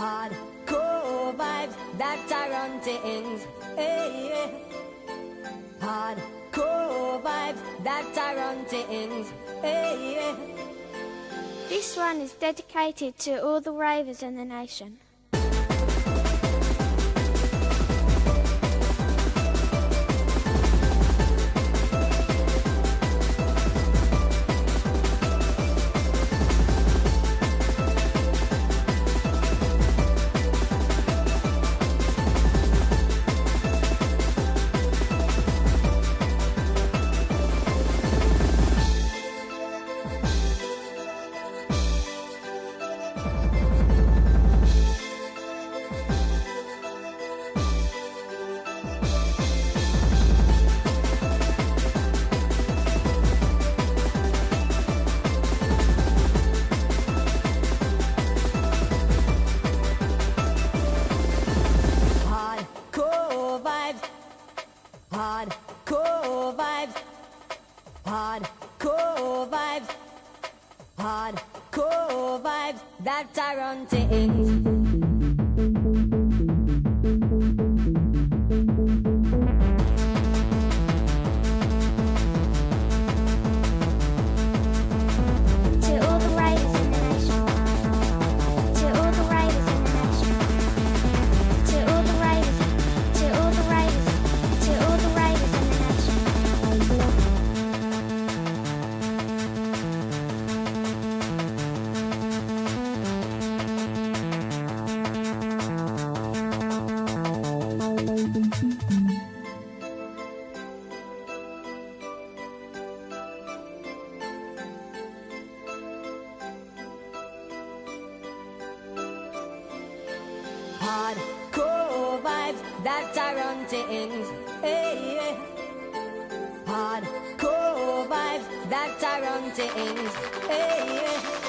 Hardcore vibes that are run things. Hey, yeah. Hardcore vibes that are run things. Hey, yeah. This one is dedicated to all the ravers in the nation. Hardcore vibes, hardcore vibes, hardcore vibes that are on things. Hardcore vibes that are on things. Hey, yeah. Hardcore vibes that are on things. Hey, yeah.